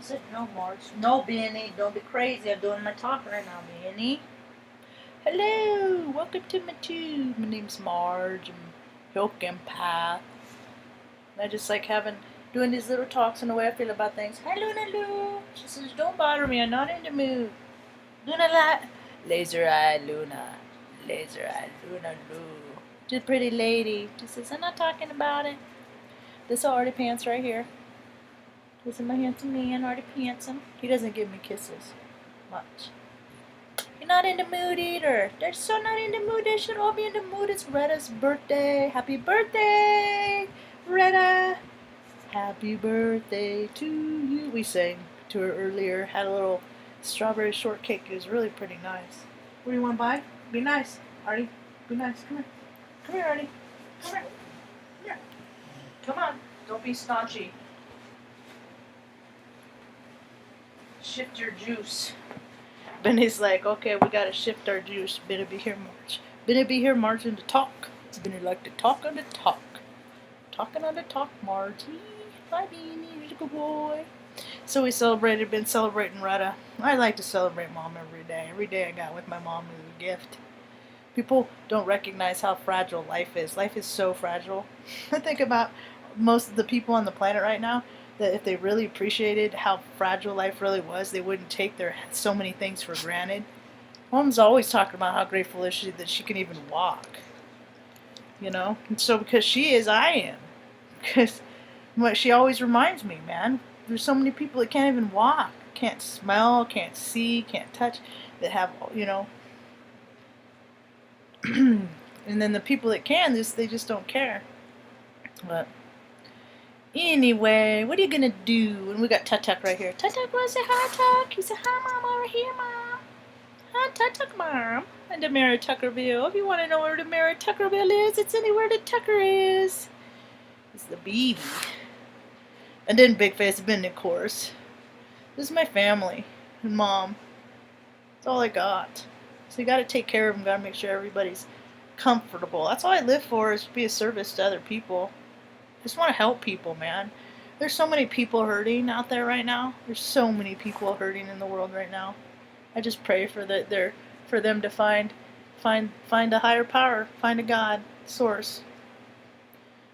said no, Marge. No, Benny, don't be crazy. I'm doing my talk right now, Benny. Hello, welcome to my tube. My name's Marge. I'm Milk Empath. I just like doing these little talks and the way I feel about things. Hi, Luna Lou. She says, don't bother me. I'm not in the mood. Luna La. Laser Eye Luna. Laser Eye Luna Lou. Just pretty lady. She says, I'm not talking about it. This is Artie Pants right here. This is my handsome man, Artie Pantsome. He doesn't give me kisses much. You're not in the mood either. They're so not in the mood. They should all be in the mood. It's Retta's birthday. Happy birthday, Retta. Happy birthday to you. We sang to her earlier. Had a little strawberry shortcake. It was really pretty nice. What do you want to buy? Be nice, Artie. Be nice. Come here. Come here, Artie. Come here. Yeah. Come on. Don't be staunchy. Shift your juice. Benny's like, okay, we gotta shift our juice. Benny be here, Marge. Benny be here, Marge, and to talk. Benny like to talk on the talk. Talking on the talk, Marge. Bye, Benny. You're a good boy. So we been celebrating Retta. I like to celebrate Mom every day. Every day I got with my mom is a gift. People don't recognize how fragile life is. Life is so fragile. I think about most of the people on the planet right now, that if they really appreciated how fragile life really was, they wouldn't take their so many things for granted. Mom's always talking about how grateful is she that she can even walk. You know? And so because she is, I am. Because she always reminds me, man, there's so many people that can't even walk. Can't smell, can't see, can't touch, that have, you know. And then the people that can, they just don't care. But anyway, what are you gonna do? And we got Tut-Tuck right here. Tut-Tuck, wanna say hi, Tuck? He said, hi, Mom, over here, Mom. Hi, Tut-Tuck, Mom. And the Mary Tuckerville. If you want to know where the Mary Tuckerville is, it's anywhere the Tucker is. It's the baby. And then Big Face Benny, of course. This is my family. And Mom. That's all I got. So you gotta take care of them. Gotta make sure everybody's comfortable. That's all I live for, is to be a service to other people. I just want to help people, man. There's so many people hurting out there right now. There's so many people hurting in the world right now. I just pray for them to find a higher power, find a God, source,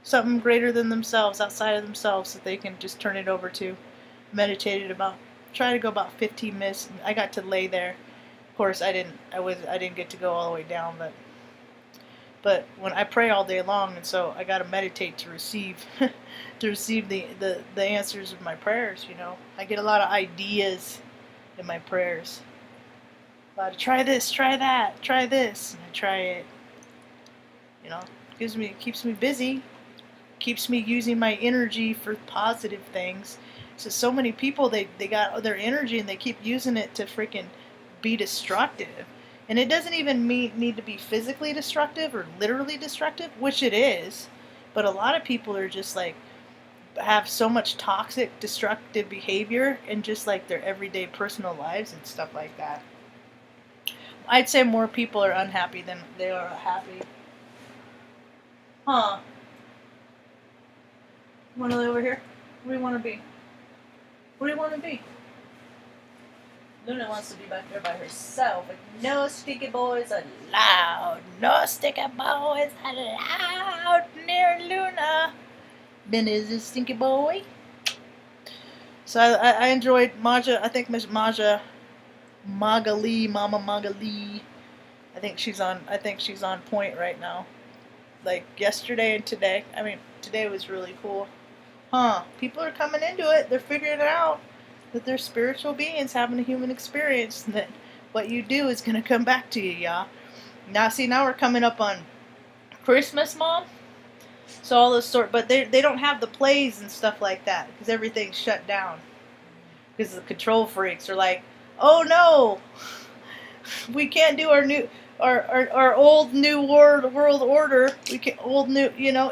something greater than themselves, outside of themselves, that they can just turn it over to. Meditated about, try to go about 15 minutes. I got to lay there. Of course, I didn't get to go all the way down, but when I pray all day long, and so I got to meditate to receive the answers of my prayers, you know. I get a lot of ideas in my prayers. A lot of try this, try that, try this, and I try it. You know, keeps me busy, keeps me using my energy for positive things. So many people, they got their energy and they keep using it to freaking be destructive. And it doesn't even need to be physically destructive or literally destructive, which it is. But a lot of people are just like, have so much toxic, destructive behavior in just like their everyday personal lives and stuff like that. I'd say more people are unhappy than they are happy. Huh. You want to live over here? What do you want to be? What do you want to be? Luna wants to be back there by herself. Like, no sticky boys allowed. No sticky boys allowed near Luna. Ben is a stinky boy. So I enjoyed Maja. I think Miss Maja Magali, Mama Magali. I think she's on point right now. Like yesterday and today. I mean, today was really cool. Huh. People are coming into it. They're figuring it out. That they're spiritual beings having a human experience, and that what you do is going to come back to you, y'all. Now we're coming up on Christmas, Mom. So all those but they don't have the plays and stuff like that, because everything's shut down. Because the control freaks are like, oh no, we can't do our old new world order. We can old new, you know.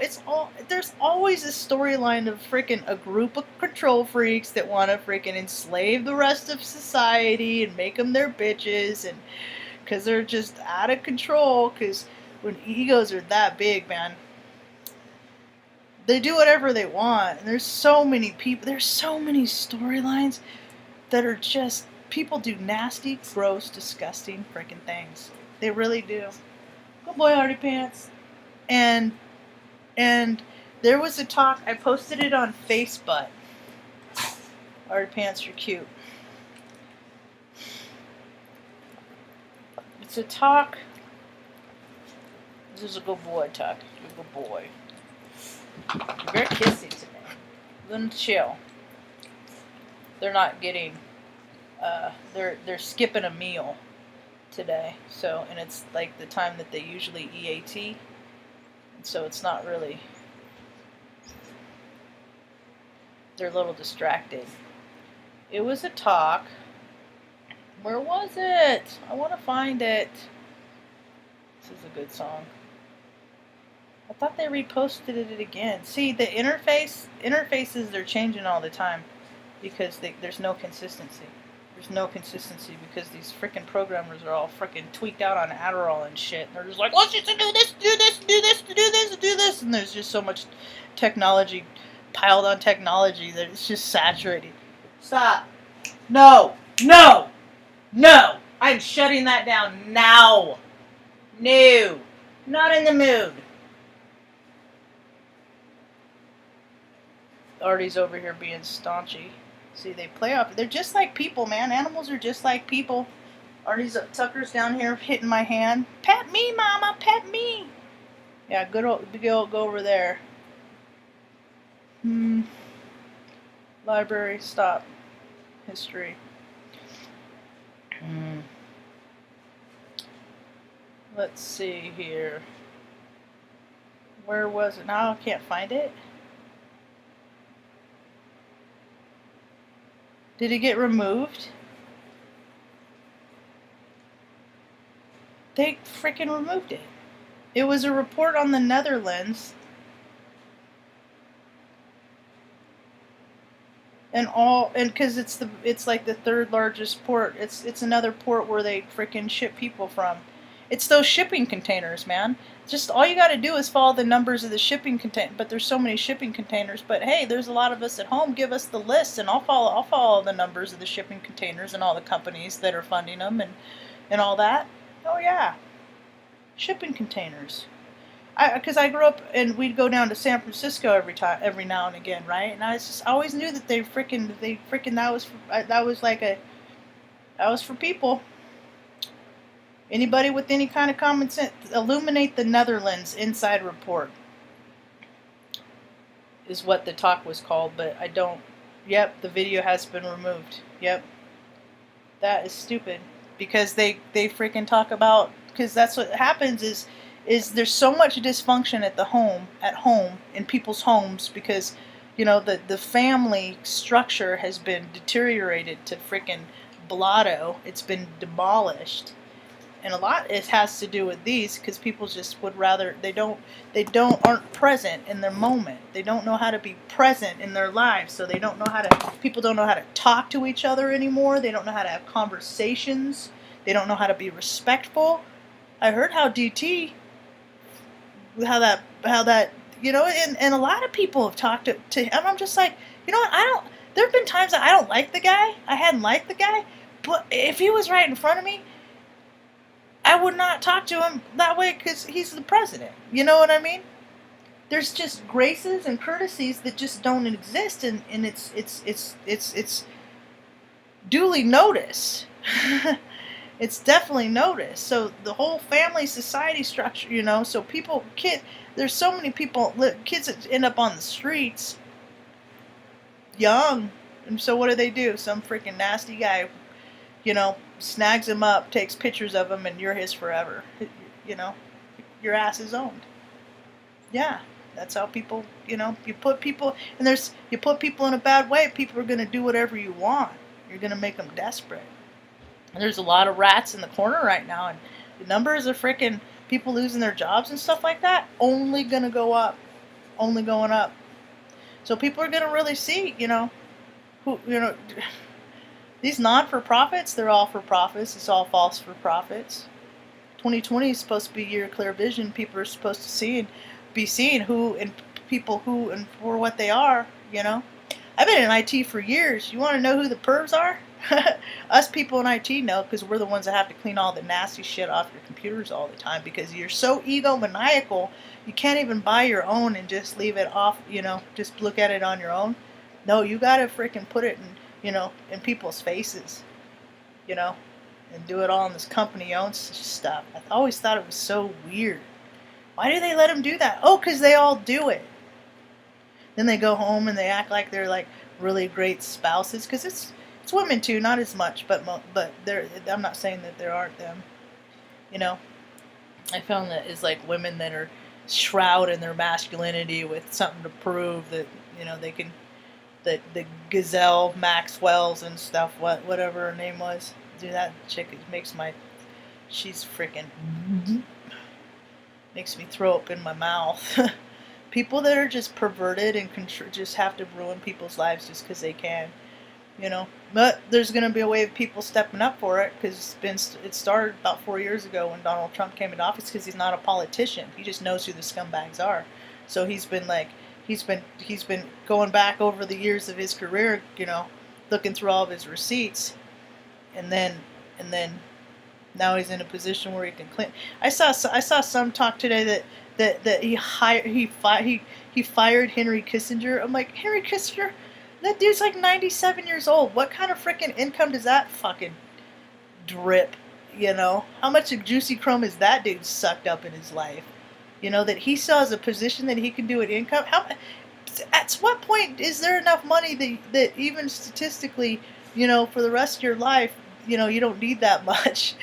There's always a storyline of freaking a group of control freaks that want to freaking enslave the rest of society and make them their bitches, and because they're just out of control. Because when egos are that big, man, they do whatever they want. And there's so many people. There's so many storylines. that are just, people do nasty, gross, disgusting freaking things. They really do. Good boy, Artie Pants. And there was a talk, I posted it on Facebook. Artie Pants, you're cute. It's a talk. This is a good boy talk. You're a good boy. You're very kissy today. Then chill. They're not getting, they're skipping a meal today. So, and it's like the time that they usually EAT. And so it's not really, they're a little distracted. It was a talk. Where was it? I want to find it. This is a good song. I thought they reposted it again. See, the interfaces, they're changing all the time because there's no consistency. There's no consistency because these freaking programmers are all freaking tweaked out on Adderall and shit. And they're just like, let's just do this, do this, do this, do this, do this. And there's just so much technology piled on technology that it's just saturated. Stop. No. No. No. I'm shutting that down now. No. Not in the mood. Artie's over here being staunchy. See, they play off. They're just like people, man. Animals are just like people. Artie's Tucker's down here hitting my hand. Pet me, mama. Pet me. Yeah, good old go over there. Library. Stop. History. Let's see here. Where was it? Now I can't find it. Did it get removed? They freaking removed it. It was a report on the Netherlands. And because it's like the third largest port. It's another port where they freaking ship people from. It's those shipping containers, man. Just all you got to do is follow the numbers of the shipping container. But there's so many shipping containers. But hey, there's a lot of us at home. Give us the list, and I'll follow the numbers of the shipping containers and all the companies that are funding them and all that. Oh yeah, shipping containers. Because I grew up and we'd go down to San Francisco every now and again, right? And I always knew that they freaking that was for people. Anybody with any kind of common sense, illuminate the Netherlands inside report is what the talk was called, but I don't. Yep, the video has been removed. Yep, that is stupid because they freaking talk about, because that's what happens is there's so much dysfunction at home in people's homes because the family structure has been deteriorated to freaking blotto. It's been demolished. And a lot it has to do with these because people just would rather aren't present in their moment. They don't know how to be present in their lives, so people don't know how to talk to each other anymore. They don't know how to have conversations. They don't know how to be respectful. I heard how that and a lot of people have talked to him. I'm just like, you know what? There have been times that I don't like the guy. I hadn't liked the guy, but if he was right in front of me, I would not talk to him that way because he's the president. You know what I mean? There's just graces and courtesies that just don't exist, and it's duly noticed. It's definitely noticed. So the whole family society structure, so there's so many kids that end up on the streets young, and so what do? Some freaking nasty guy, snags him up, takes pictures of him, and you're his forever. Your ass is owned. Yeah, that's how people, you put people in a bad way, people are going to do whatever you want. You're going to make them desperate. And there's a lot of rats in the corner right now, and the numbers of freaking people losing their jobs and stuff like that only going to go up. Only going up. So people are going to really see, these non-for-profits, they're all for profits. It's all false for profits. 2020 is supposed to be year of clear vision. People are supposed to be seeing who and people who and for what they are, I've been in IT for years. You want to know who the pervs are? Us people in IT know, because we're the ones that have to clean all the nasty shit off your computers all the time, because you're so egomaniacal, you can't even buy your own and just leave it off, just look at it on your own. No, you gotta freaking put it in people's faces, and do it all in this company-owned stuff. I always thought it was so weird. Why do they let them do that? Oh, because they all do it. Then they go home and they act like they're like really great spouses, because it's women too, not as much, but I'm not saying that there aren't them. I found that it's like women that are shrouding their masculinity with something to prove that they can, that the Gazelle Maxwell's and stuff, whatever her name was. Dude, that chick she's freaking makes me throw up in my mouth. People that are just perverted and just have to ruin people's lives just because they can, But there's going to be a way of people stepping up for it, because it started about 4 years ago when Donald Trump came into office, because he's not a politician. He just knows who the scumbags are. So he's been going back over the years of his career, looking through all of his receipts, and then now he's in a position where he can clean. I saw some talk today that he fired Henry Kissinger. I'm like, Henry Kissinger, that dude's like 97 years old. What kind of freaking income does that fucking drip? How much of juicy chrome is that dude sucked up in his life? That he still has a position that he can do an income. At what point is there enough money that even statistically, for the rest of your life, you don't need that much?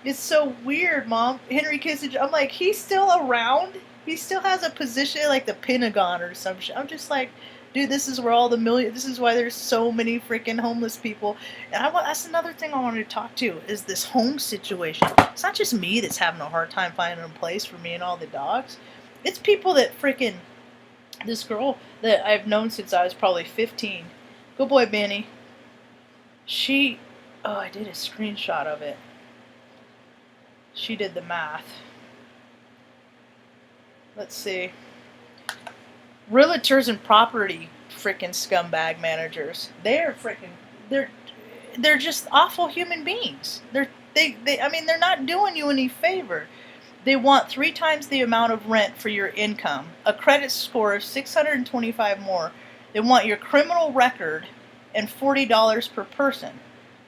It's so weird, Mom. Henry Kissinger, I'm like, he's still around? He still has a position like the Pentagon or some shit. I'm just like, dude, this is where all this is why there's so many freaking homeless people. And that's another thing I wanted to talk to, is this home situation. It's not just me that's having a hard time finding a place for me and all the dogs. It's people that freaking, this girl that I've known since I was probably 15. Good boy, Benny. I did a screenshot of it. She did the math. Let's see. Realtors and property freaking scumbag managers. They're just awful human beings. They're not doing you any favor. They want 3 times the amount of rent for your income, a credit score of 625 more. They want your criminal record and $40 per person.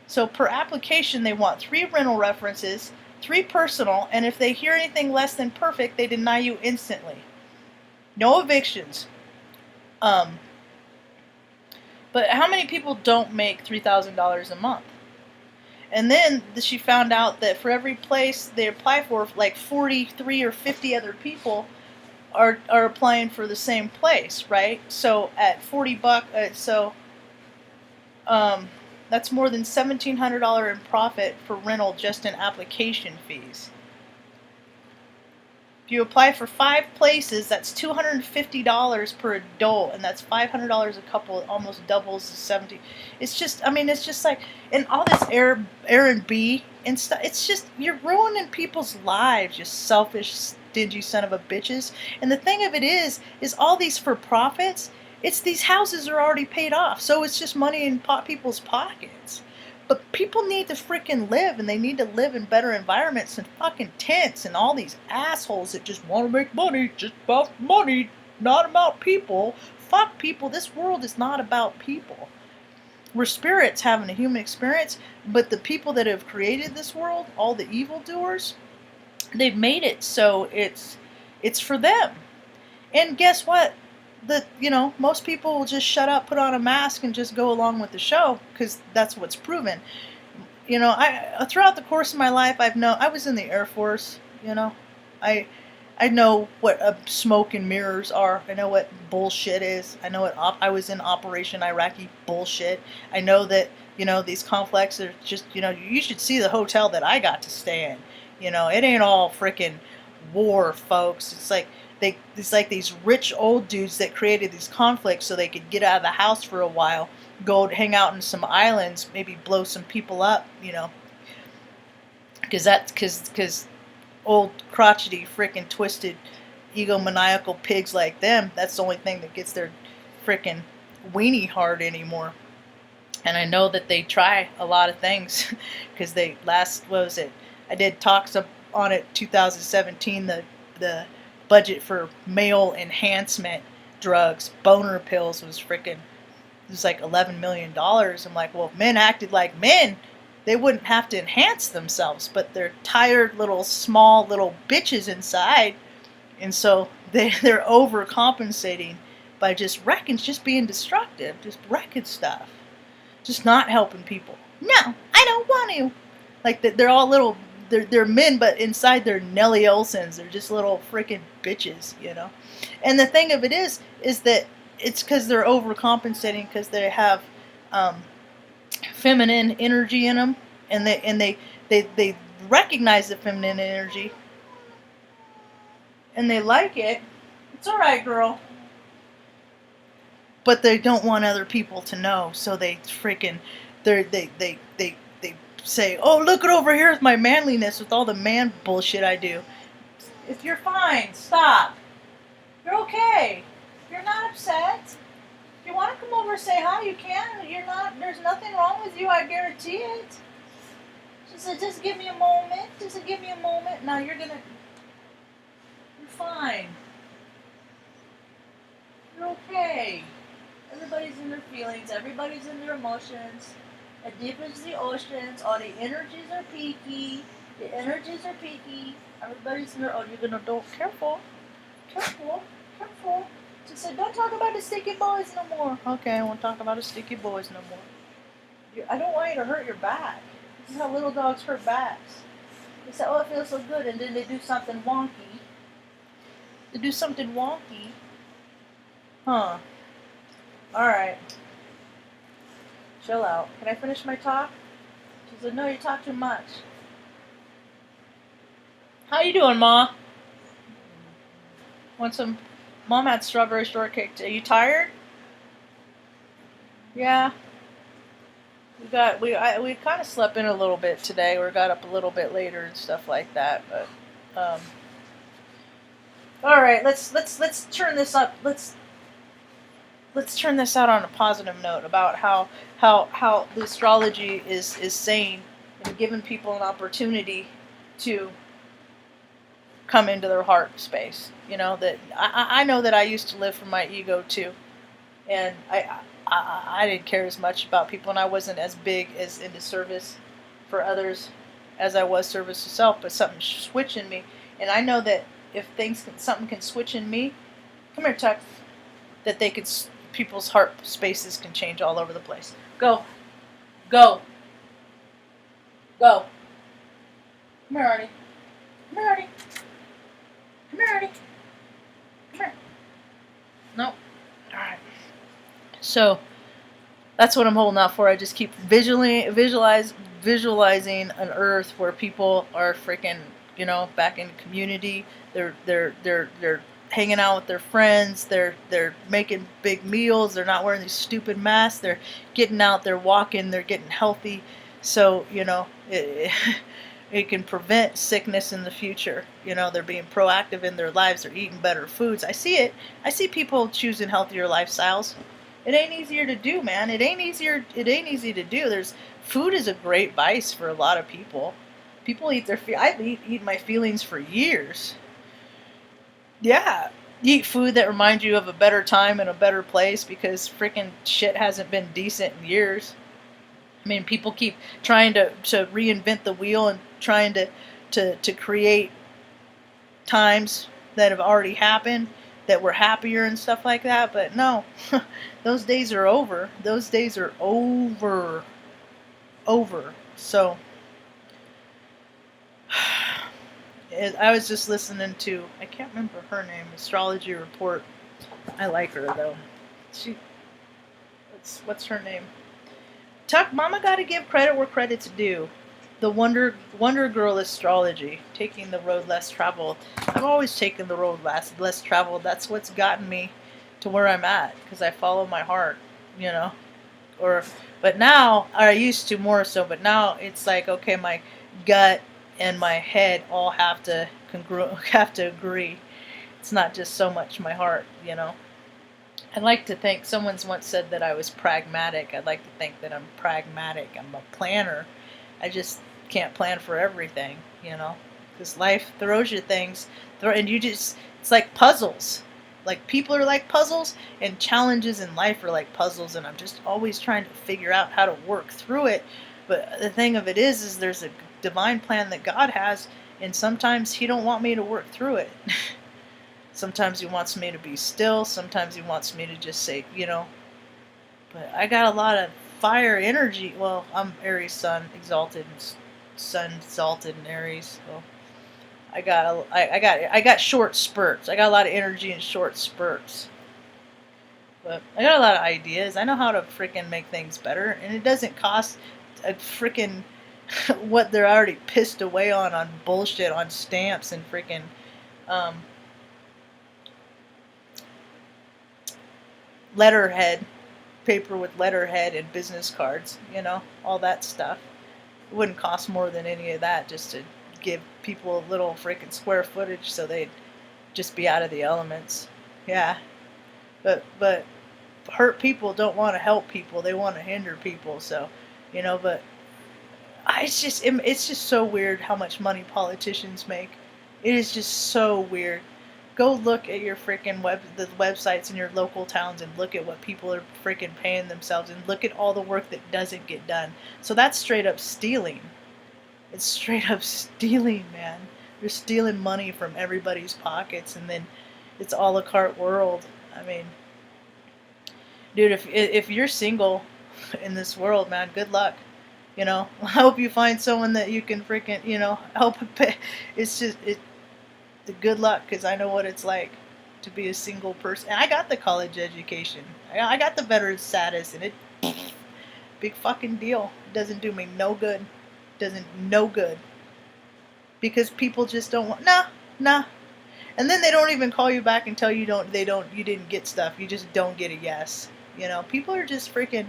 So per application, they want 3 rental references, 3 personal, and if they hear anything less than perfect, they deny you instantly. No evictions. But how many people don't make $3,000 a month? And then she found out that for every place they apply for, like 43 or 50 other people are applying for the same place, right? So at $40, that's more than $1,700 in profit for rental just in application fees. If you apply for 5 places, that's $250 per adult, and that's $500 a couple. It almost doubles the 70. It's just like, and all this Airbnb and stuff. It's just, you're ruining people's lives, you selfish, stingy son of a bitches. And the thing of it is all these for profits. It's these houses are already paid off, so it's just money in people's pockets. But people need to freaking live, and they need to live in better environments than fucking tents and all these assholes that just want to make money, just about money, not about people. Fuck people. This world is not about people. We're spirits having a human experience, but the people that have created this world, all the evildoers, they've made it so it's for them. And guess what? Most people will just shut up, put on a mask, and just go along with the show, because that's what's proven. I throughout the course of my life, I was in the Air Force. I know what smoke and mirrors are. I know what bullshit is. I know I was in Operation Iraqi bullshit. I know that these conflicts are just you should see the hotel that I got to stay in. It ain't all freaking war, folks. It's like these rich old dudes that created these conflicts so they could get out of the house for a while, go hang out in some islands, maybe blow some people up, because old crotchety freaking twisted egomaniacal pigs like them, that's the only thing that gets their freaking weenie hard anymore. And I know that they try a lot of things because they what was it? I did talks on it 2017. The budget for male enhancement drugs, boner pills, was freaking. It was like $11 million. I'm like, well, if men acted like men, they wouldn't have to enhance themselves. But they're tired little small little bitches inside, and so they're overcompensating by just wrecking, just being destructive, just wrecking stuff. Just not helping people. No, I don't want to. Like they're all little. They're men, but inside they're Nelly Olsons. They're just little freaking bitches, you know. And the thing of it is that it's because they're overcompensating because they have um, feminine energy in them, and they recognize the feminine energy, and they like it. It's all right, girl. But they don't want other people to know, so they freaking they say, "Oh, look it over here with my manliness, with all the man bullshit I do." If you're fine, stop. You're okay. You're not upset. If you want to come over and say hi, you can. You're not. There's nothing wrong with you. I guarantee it. She said, "Just give me a moment. Just give me a moment." Now you're fine. You're okay. Everybody's in their feelings. Everybody's in their emotions. As deep as the oceans, all the energies are peaky. The energies are peaky. Everybody's in their. Oh, you're gonna don't careful, careful, careful. She said, "Don't talk about the sticky boys no more." Okay, I won't talk about the sticky boys no more. I don't want you to hurt your back. This is how little dogs hurt backs. They say, "Oh, it feels so good," and then they do something wonky. They do something wonky. Huh. Alright. Chill out. Can I finish my talk? She said, "No, you talk too much." How you doing, Ma? Want some? Mom had strawberry shortcake. Are you tired? Yeah. We kind of slept in a little bit today. We got up a little bit later and stuff like that. But all right, let's turn this up. Let's turn this out on a positive note about how the astrology is saying and giving people an opportunity to come into their heart space. You know that I know that I used to live from my ego too, and I didn't care as much about people, and I wasn't as big as into service for others as I was service to self. But something switched in me, and I know that if something can switch in me, come here, Tuck, that they could. People's heart spaces can change all over the place. Go. Go. Go. Come here, Artie. Come here, Artie. Come here, Artie. Come here. Nope. Alright. So, that's what I'm holding out for. I just keep visualizing an earth where people are freaking, back in community. They're hanging out with their friends, they're making big meals, they're not wearing these stupid masks, they're getting out, they're walking, they're getting healthy, so it can prevent sickness in the future. They're being proactive in their lives, they're eating better foods. I see people choosing healthier lifestyles. It ain't easier to do, man. It ain't easy to do. Food is a great vice for a lot of people. People eat I've eaten my feelings for years. Yeah, eat food that reminds you of a better time and a better place because freaking shit hasn't been decent in years. I mean, people keep trying to reinvent the wheel and trying to create times that have already happened that were happier and stuff like that. But no, those days are over. Those days are over. So I was just listening to, I can't remember her name, Astrology Report. I like her though. What's her name? Tuck, Mama gotta give credit where credit's due. The Wonder Girl Astrology, taking the road less traveled. I've always taken the road less traveled. That's what's gotten me to where I'm at because I follow my heart, But now I used to more so. But now it's like, okay, my gut and my head all have to agree. It's not just so much my heart, I'd like to think, someone's once said that I was pragmatic. I'd like to think that I'm pragmatic. I'm a planner. I just can't plan for everything, you know, because life throws you things, and you just, it's like puzzles. Like people are like puzzles, and challenges in life are like puzzles, and I'm just always trying to figure out how to work through it. But the thing of it is there's a divine plan that God has, and sometimes He don't want me to work through it. Sometimes He wants me to be still. Sometimes He wants me to just say, you know. But I got a lot of fire energy. Well, I'm Aries Sun exalted, Sun exalted in Aries. So I got short spurts. I got a lot of energy in short spurts. But I got a lot of ideas. I know how to freaking make things better, and it doesn't cost a freaking what they're already pissed away on bullshit, on stamps and freaking letterhead, paper with letterhead and business cards, you know, all that stuff. It wouldn't cost more than any of that just to give people a little freaking square footage so they'd just be out of the elements. Yeah. But hurt people don't want to help people. They want to hinder people. So, you know, but it's just so weird how much money politicians make. It is just so weird. Go look at your freaking the websites in your local towns and look at what people are freaking paying themselves, and look at all the work that doesn't get done. So that's straight up stealing. It's straight up stealing, man. They're stealing money from everybody's pockets, and then it's a la carte world. I mean, dude, if you're single in this world, man, good luck. You know, I hope you find someone that you can freaking, you know, help pay. It's just good luck, because I know what it's like to be a single person. And I got the college education. I got the veteran status, and it big fucking deal. It doesn't do me no good. Doesn't no good. Because people just don't want nah. And then they don't even call you back and tell you you didn't get stuff. You just don't get a yes. You know, people are just freaking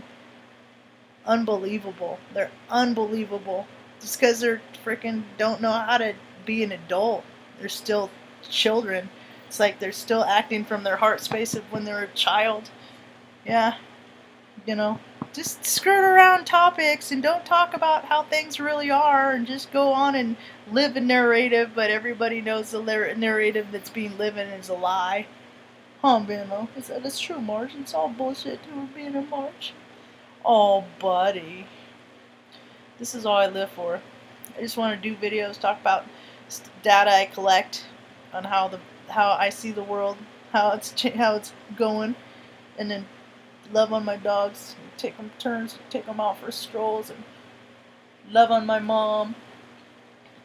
unbelievable. They're unbelievable. Just because they're freaking don't know how to be an adult. They're still children. It's like they're still acting from their heart space of when they were a child. Yeah. You know, just skirt around topics and don't talk about how things really are, and just go on and live a narrative, but everybody knows the narrative that's being lived is a lie. Huh, Bano? That's true, Marge. It's all bullshit to being a Marge. Oh, buddy. This is all I live for. I just want to do videos, talk about data I collect on how I see the world, how it's going, and then love on my dogs, take them turns, take them out for strolls, and love on my mom,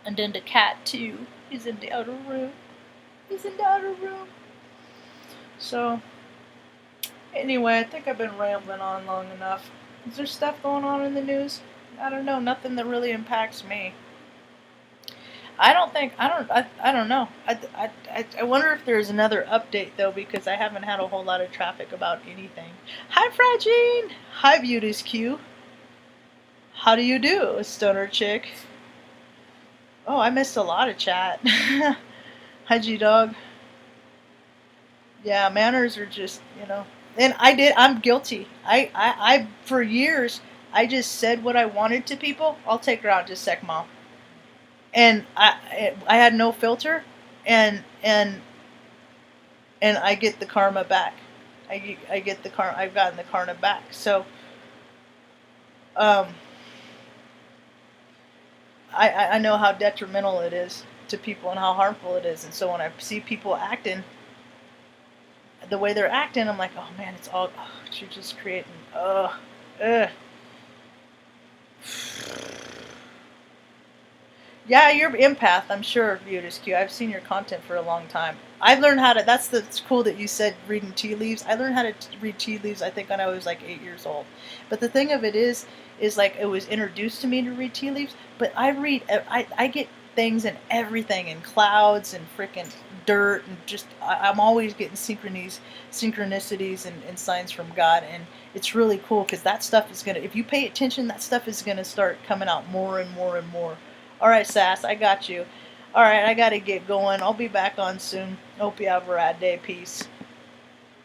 and then the cat too. He's in the outer room. So anyway, I think I've been rambling on long enough. Is there stuff going on in the news? I don't know. Nothing that really impacts me. I don't know. I wonder if there's another update, though, because I haven't had a whole lot of traffic about anything. Hi, Fragine! Hi, Beauty's Q. How do you do, Stoner Chick? Oh, I missed a lot of chat. Hi, G-Dog. Yeah, manners are just, you know. And I'm guilty. I for years, I just said what I wanted to people. I'll take her out just a sec, Mom. And I had no filter, and I get the karma back. I get the karma. I've gotten the karma back. So, I know how detrimental it is to people and how harmful it is. And so when I see people acting the way they're acting, I'm like, oh man, it's all you're just creating. Yeah, you're empath, I'm sure, Beauty's Q. I've seen your content for a long time. I've learned how to, it's cool that you said reading tea leaves. I learned how to read tea leaves, I think, when I was like 8 years old. But the thing of it is like it was introduced to me to read tea leaves, but I get things and everything, and clouds and freaking dirt, and just, I'm always getting synchronicities and signs from God, and it's really cool, because that stuff is going to, if you pay attention, that stuff is going to start coming out more and more and more. Alright, Sass, I got you. Alright, I gotta get going. I'll be back on soon. Hope you have a rad day. Peace.